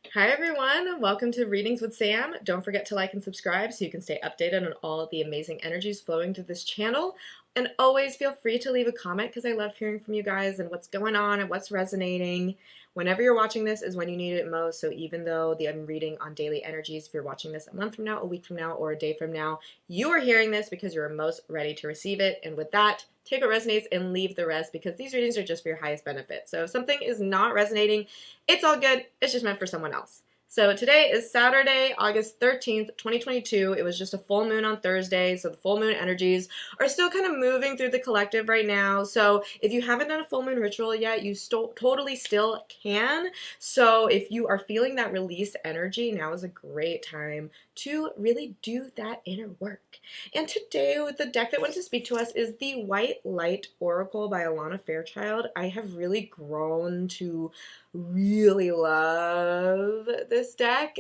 Hi everyone, welcome to Readings with Sam. Don't forget to like and subscribe so you can stay updated on all of the amazing energies flowing through this channel. And always feel free to leave a comment because I love hearing from you guys and what's going on and what's resonating. Whenever you're watching this is when you need it most, so even though I'm reading on daily energies, if you're watching this a month from now, a week from now, or a day from now, you are hearing this because you're most ready to receive it. And with that, take what resonates and leave the rest because these readings are just for your highest benefit. So if something is not resonating, it's all good. It's just meant for someone else. So today is Saturday, August 13th, 2022. It was just a full moon on Thursday, so the full moon energies are still kind of moving through the collective right now. So if you haven't done a full moon ritual yet, you totally still can. So if you are feeling that release energy, now is a great time to really do that inner work. And today, the deck that went to speak to us is the White Light Oracle by Alana Fairchild. I have really grown to really love this deck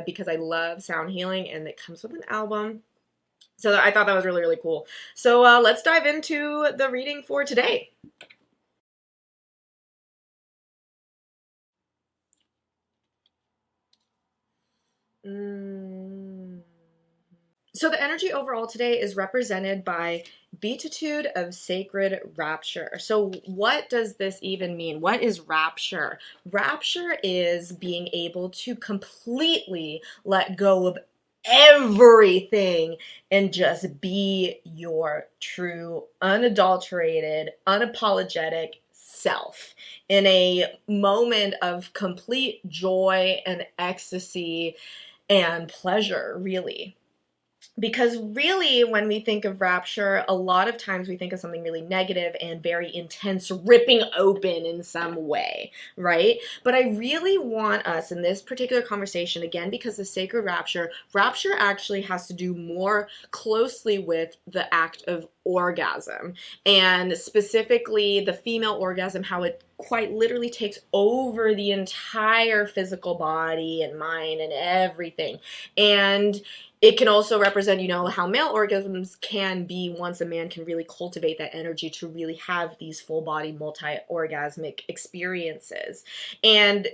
because I love sound healing and it comes with an album. So I thought that was really, really cool. So let's dive into the reading for today. So the energy overall today is represented by Beatitude of Sacred Rapture. So what does this even mean? What is rapture? Rapture is being able to completely let go of everything and just be your true, unadulterated, unapologetic self in a moment of complete joy and ecstasy and pleasure, really. Because really, when we think of rapture, a lot of times we think of something really negative and very intense, ripping open in some way, right? But I really want us in this particular conversation, again, because the sacred rapture actually has to do more closely with the act of orgasm, and specifically the female orgasm, how it quite literally takes over the entire physical body and mind and everything. And it can also represent, how male orgasms can be once a man can really cultivate that energy to really have these full body multi-orgasmic experiences. And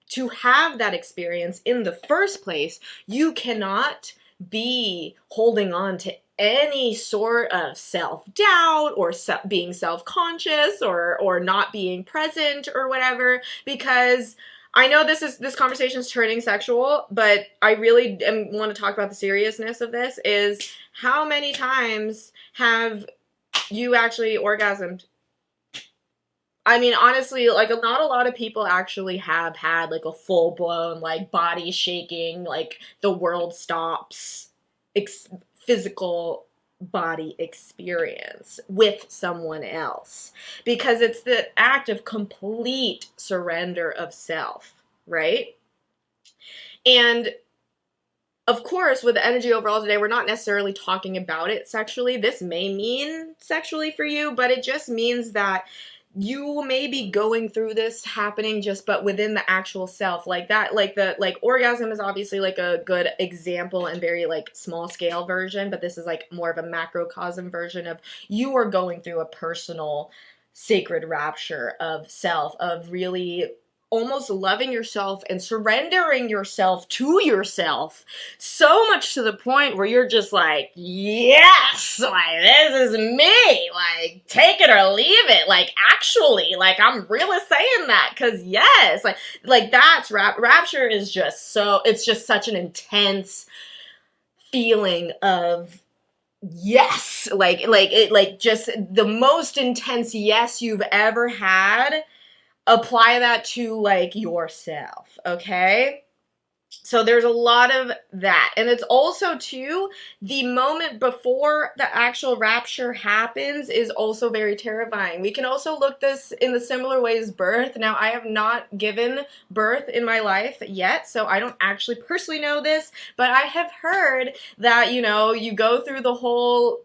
to have that experience in the first place, you cannot be holding on to any sort of self-doubt or being self-conscious or not being present or whatever, because I know this conversation is turning sexual, but I really want to talk about the seriousness of this. Is how many times have you actually orgasmed? I mean, honestly, like, not a lot of people actually have had like a full-blown, like, body shaking, like the world stops physical body experience with someone else, because it's the act of complete surrender of self, right? And of course, with the energy overall today, we're not necessarily talking about it sexually. This may mean sexually for you, but it just means that you may be going through this happening but within the actual self, like that, like orgasm is obviously like a good example and very like small scale version, but this is like more of a macrocosm version of you are going through a personal sacred rapture of self, of really almost loving yourself and surrendering yourself to yourself so much to the point where you're just like, yes, like, this is me, like, take it or leave it, like, actually, like, I'm really saying that, because yes, like that's rapture is just it's just such an intense feeling of yes, like just the most intense yes you've ever had. Apply that to like yourself, okay? So there's a lot of that. And it's also too, the moment before the actual rapture happens is also very terrifying. We can also look this in the similar way as birth. Now, I have not given birth in my life yet, so I don't actually personally know this, but I have heard that, you go through the whole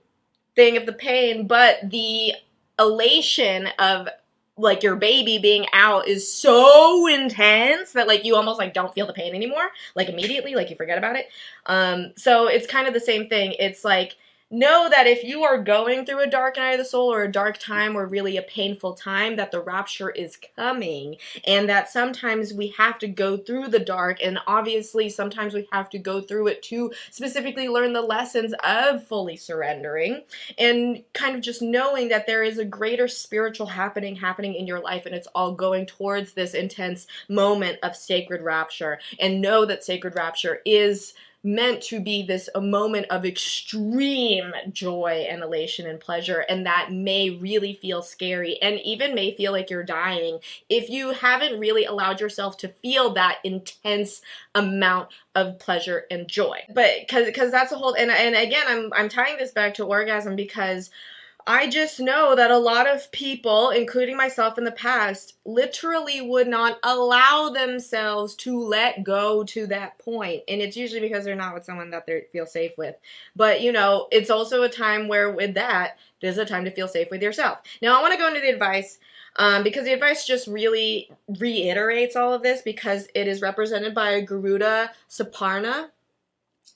thing of the pain, but the elation of like your baby being out is so intense that like you almost like don't feel the pain anymore, like immediately, like you forget about it. So it's kind of the same thing. It's like know that if you are going through a dark night of the soul or a dark time or really a painful time, that the rapture is coming, and that sometimes we have to go through the dark, and obviously sometimes we have to go through it to specifically learn the lessons of fully surrendering, and kind of just knowing that there is a greater spiritual happening in your life, and it's all going towards this intense moment of sacred rapture. And know that sacred rapture is meant to be this a moment of extreme joy and elation and pleasure, and that may really feel scary and even may feel like you're dying if you haven't really allowed yourself to feel that intense amount of pleasure and joy. But because that's a whole, and again, I'm tying this back to orgasm, because I just know that a lot of people, including myself in the past, literally would not allow themselves to let go to that point. And it's usually because they're not with someone that they feel safe with. But, you know, it's also a time where with that, there's a time to feel safe with yourself. Now, I want to go into the advice, because the advice just really reiterates all of this, because it is represented by Garuda Shaparna.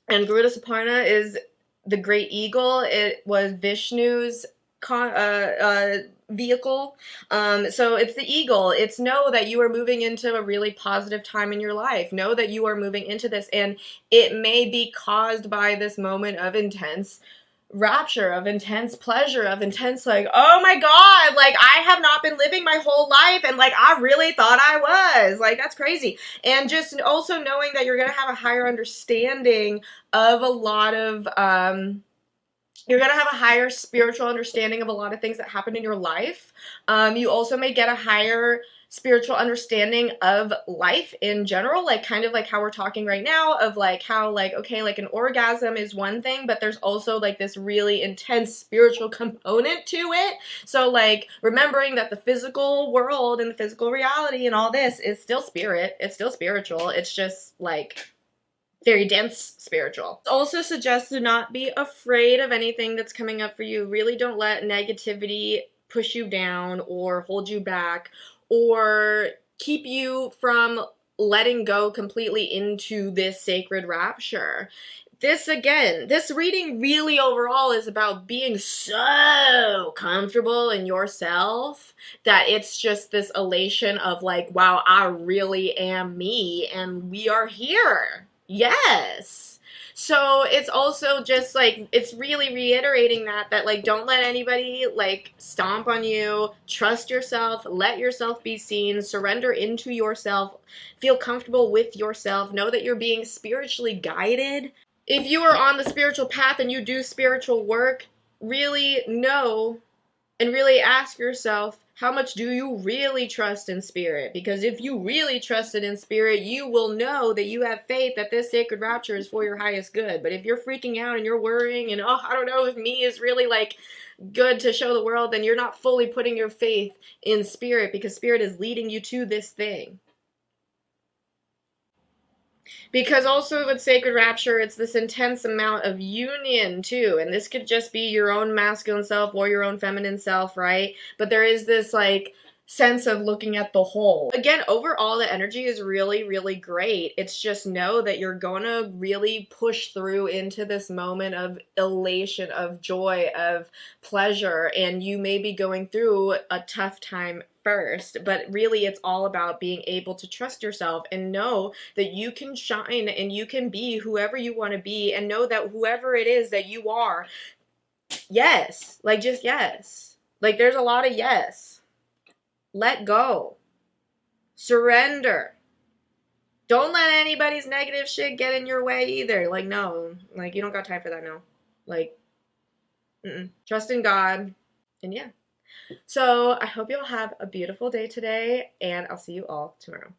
And Garuda Shaparna is the great eagle. It was Vishnu's vehicle. So it's the eagle. It's know that you are moving into a really positive time in your life. Know that you are moving into this, and it may be caused by this moment of intense rapture, of intense pleasure, of intense, like, oh my God, like, I have not been living my whole life, and like, I really thought I was, like, that's crazy. And just also knowing that you're gonna have a higher understanding of a lot of you're going to have a higher spiritual understanding of a lot of things that happen in your life. You also may get a higher spiritual understanding of life in general, like kind of like how we're talking right now, of like how, like, okay, like an orgasm is one thing, but there's also like this really intense spiritual component to it. So like remembering that the physical world and the physical reality and all this is still spirit, it's still spiritual, it's just like very dense spiritual. Also suggests to not be afraid of anything that's coming up for you. Really don't let negativity push you down or hold you back or keep you from letting go completely into this sacred rapture. This, again, this reading really overall is about being so comfortable in yourself that it's just this elation of like, wow, I really am me and we are here. Yes. So it's also just like, it's really reiterating that like, don't let anybody like stomp on you. Trust yourself, let yourself be seen, surrender into yourself, feel comfortable with yourself, know that you're being spiritually guided. If you are on the spiritual path and you do spiritual work, really know and really ask yourself, how much do you really trust in spirit? Because if you really trusted in spirit, you will know that you have faith that this sacred rapture is for your highest good. But if you're freaking out and you're worrying and, oh, I don't know if me is really like good to show the world, then you're not fully putting your faith in spirit, because spirit is leading you to this thing. Because also with sacred rapture, it's this intense amount of union too. And this could just be your own masculine self or your own feminine self, right? But there is this like sense of looking at the whole. Again, overall, the energy is really, really great. It's just know that you're gonna really push through into this moment of elation, of joy, of pleasure, and you may be going through a tough time first, but really it's all about being able to trust yourself and know that you can shine and you can be whoever you want to be, and know that whoever it is that you are, yes, like just yes. Like there's a lot of yes. Let go. Surrender. Don't let anybody's negative shit get in your way either. Like, no. Like, you don't got time for that now. Like, trust in God. And yeah. So, I hope you'll have a beautiful day today, and I'll see you all tomorrow.